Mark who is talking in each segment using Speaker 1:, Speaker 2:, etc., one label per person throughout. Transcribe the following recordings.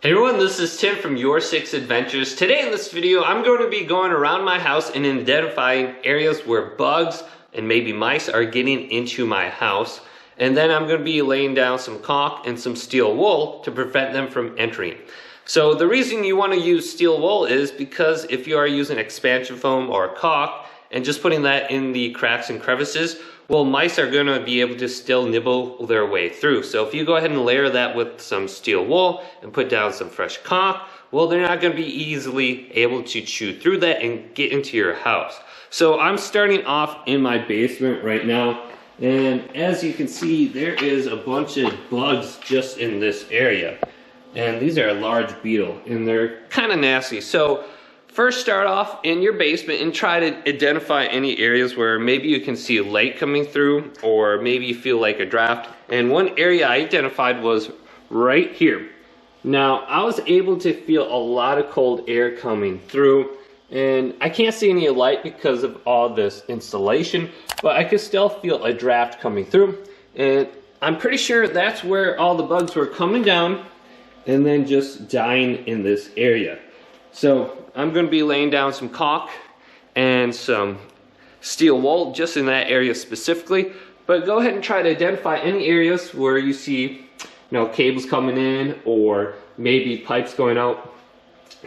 Speaker 1: Hey everyone, this is Tim from YourSixAdventures. Today in this video, I'm going to be going around my house and identifying areas where bugs and maybe mice are getting into my house. And then I'm going to be laying down some caulk and some steel wool to prevent them from entering. So the reason you want to use steel wool is because if you are using expansion foam or caulk and just putting that in the cracks and crevices, well, mice are going to be able to still nibble their way through. So if you go ahead and layer that with some steel wool and put down some fresh caulk, well, they're not going to be easily able to chew through that and get into your house. So I'm starting off in my basement right now. And as you can see, there is a bunch of bugs just in this area. And these are a large beetle and they're kind of nasty. So first, start off in your basement and try to identify any areas where maybe you can see light coming through or maybe you feel like a draft. And one area I identified was right here. Now, I was able to feel a lot of cold air coming through, and I can't see any light because of all this insulation, but I could still feel a draft coming through. And I'm pretty sure that's where all the bugs were coming down and then just dying in this area. So I'm going to be laying down some caulk and some steel wool just in that area specifically. But go ahead and try to identify any areas where you see, cables coming in or maybe pipes going out.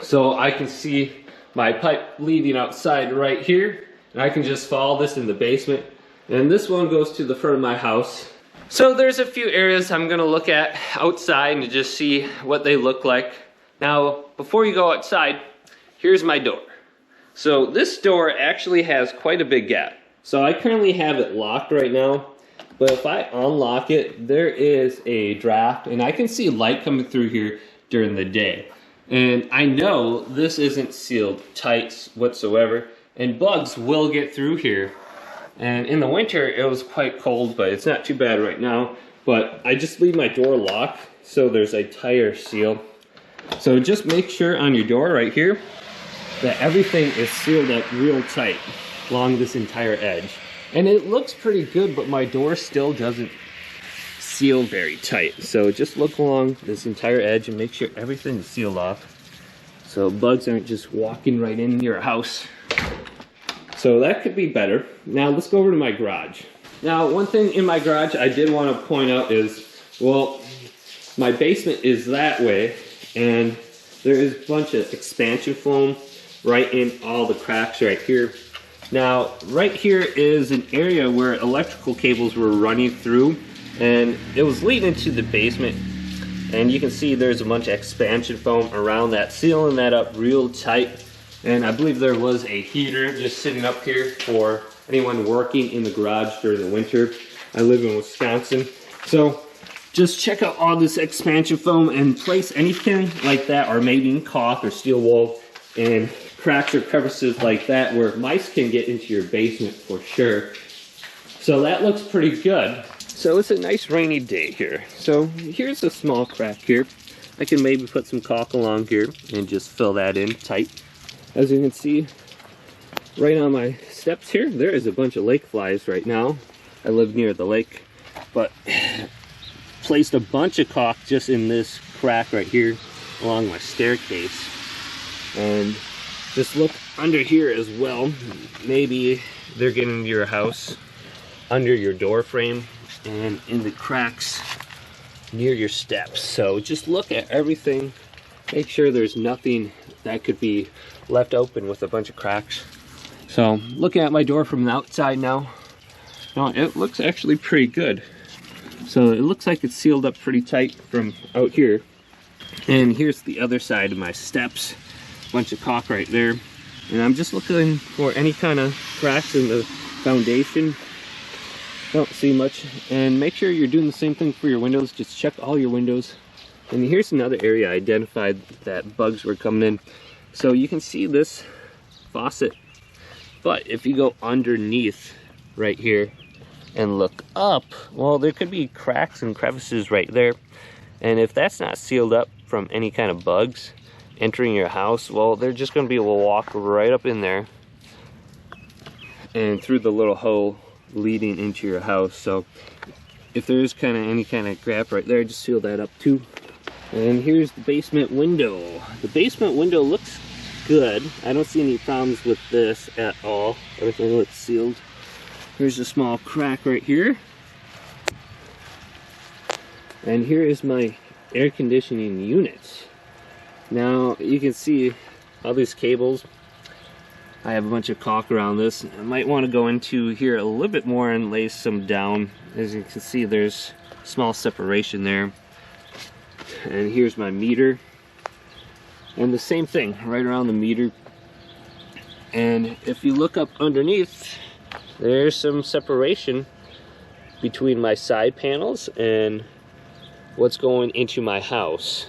Speaker 1: So I can see my pipe leading outside right here, and I can just follow this in the basement. And this one goes to the front of my house. So there's a few areas I'm going to look at outside and just see what they look like. Now, before you go outside, here's my door. So this door actually has quite a big gap. So I currently have it locked right now, but if I unlock it, there is a draft and I can see light coming through here during the day. And I know this isn't sealed tight whatsoever, and bugs will get through here. And in the winter, it was quite cold, but it's not too bad right now. But I just leave my door locked, so there's a tighter seal. So just make sure on your door right here that everything is sealed up real tight along this entire edge. And it looks pretty good, but my door still doesn't seal very tight. So just look along this entire edge and make sure everything is sealed off so bugs aren't just walking right in your house. So that could be better. Now let's go over to my garage. Now, one thing in my garage I did want to point out is, well, my basement is that way, and there is a bunch of expansion foam right in all the cracks right here. Now, right here is an area where electrical cables were running through, and it was leading to the basement. And you can see there's a bunch of expansion foam around that, sealing that up real tight. And I believe there was a heater just sitting up here for anyone working in the garage during the winter. I live in Wisconsin. So just check out all this expansion foam and place anything like that, or maybe caulk or steel wool and cracks or crevices like that where mice can get into your basement for sure. So that looks pretty good. So it's a nice rainy day here. So here's a small crack here. I can maybe put some caulk along here and just fill that in tight. As you can see, right on my steps here, there is a bunch of lake flies right now. I live near the lake, but placed a bunch of caulk just in this crack right here along my staircase. And just look under here as well. Maybe they're getting into your house under your door frame and in the cracks near your steps. So just look at everything. Make sure there's nothing that could be left open with a bunch of cracks. So looking at my door from the outside now, it looks actually pretty good. So it looks like it's sealed up pretty tight from out here. And here's the other side of my steps. Bunch of caulk right there. And I'm just looking for any kind of cracks in the foundation. Don't see much. And make sure you're doing the same thing for your windows. Just check all your windows. And here's another area I identified that bugs were coming in. So you can see this faucet. But if you go underneath right here and look up, well, there could be cracks and crevices right there. And if that's not sealed up from any kind of bugs entering your house, well, they're just going to be able to walk right up in there and through the little hole leading into your house. So if there is any kind of gap right there, just seal that up too. And here's the basement window. The basement window looks good. I don't see any problems with this at all. Everything looks sealed. Here's a small crack right here. And here is my air conditioning unit. Now you can see all these cables. I have a bunch of caulk around this. I might want to go into here a little bit more and lay some down. As you can see, there's small separation there. And here's my meter. And the same thing right around the meter. And if you look up underneath, there's some separation between my side panels and what's going into my house.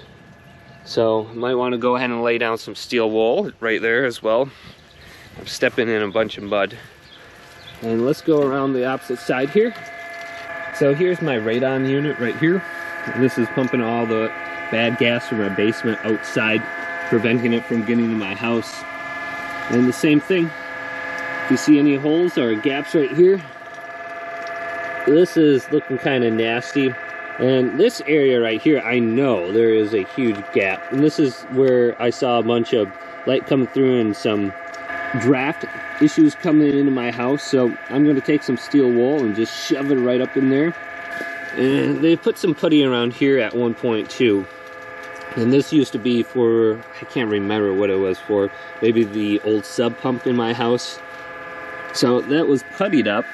Speaker 1: So might want to go ahead and lay down some steel wool right there as well. I'm stepping in a bunch of mud. And let's go around the opposite side here. So here's my radon unit right here. And this is pumping all the bad gas from my basement outside, preventing it from getting to my house. And the same thing, if you see any holes or gaps right here, this is looking kind of nasty. And this area right here, I know there is a huge gap. And this is where I saw a bunch of light coming through and some draft issues coming into my house. So I'm going to take some steel wool and just shove it right up in there. And they put some putty around here at one point too. And this used to be for, I can't remember what it was for, maybe the old sub pump in my house. So that was puttied up.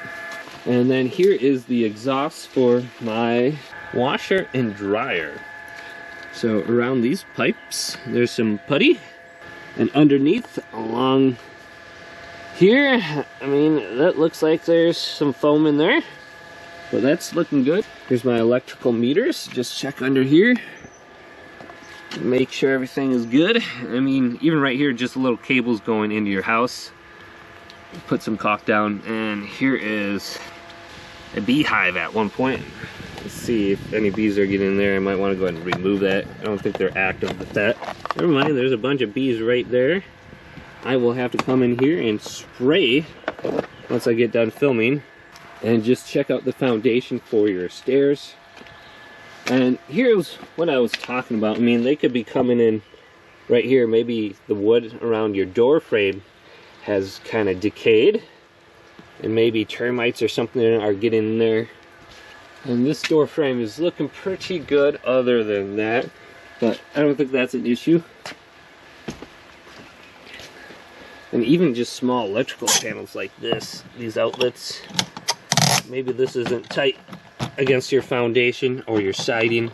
Speaker 1: And then here is the exhaust for my washer and dryer. So around these pipes, there's some putty. And underneath, along here, I mean, that looks like there's some foam in there. But that's looking good. Here's my electrical meters. Just check under here. Make sure everything is good. I mean, even right here, just little cables going into your house. Put some caulk down, and here is a beehive at one point. Let's see if any bees are getting in there. I might want to go ahead and remove that. I don't think they're active with that. Never mind, there's a bunch of bees right there. I will have to come in here and spray once I get done filming. And just check out the foundation for your stairs. And here's what I was talking about. I mean, they could be coming in right here. Maybe the wood around your door frame has kind of decayed. And maybe termites or something are getting in there. And this door frame is looking pretty good other than that. But I don't think that's an issue. And even just small electrical panels like this, these outlets, maybe this isn't tight against your foundation or your siding.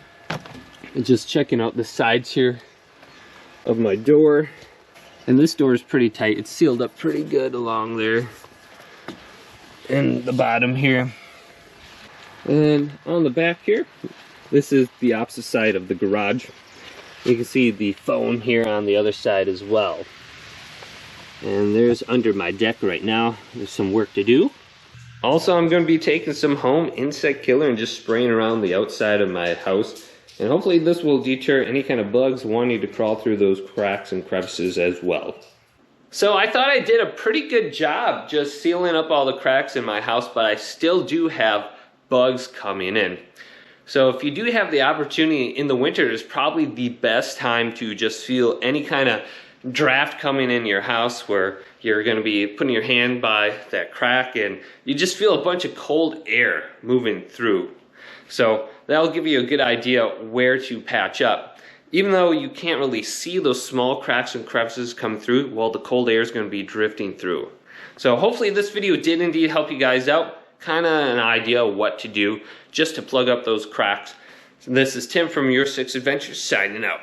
Speaker 1: And just checking out the sides here of my door. And this door is pretty tight. It's sealed up pretty good along there. And the bottom here. And on the back here, this is the opposite side of the garage. You can see the phone here on the other side as well. And there's under my deck right now. There's some work to do. Also, I'm going to be taking some home insect killer and just spraying around the outside of my house. And hopefully this will deter any kind of bugs wanting to crawl through those cracks and crevices as well. So I thought I did a pretty good job just sealing up all the cracks in my house, but I still do have bugs coming in. So if you do have the opportunity in the winter, it's probably the best time to just feel any kind of draft coming in your house where you're going to be putting your hand by that crack and you just feel a bunch of cold air moving through. So that'll give you a good idea where to patch up. Even though you can't really see those small cracks and crevices come through, well, the cold air is going to be drifting through. So hopefully this video did indeed help you guys out. Kind of an idea of what to do just to plug up those cracks. So this is Tim from YourSixAdventures signing out.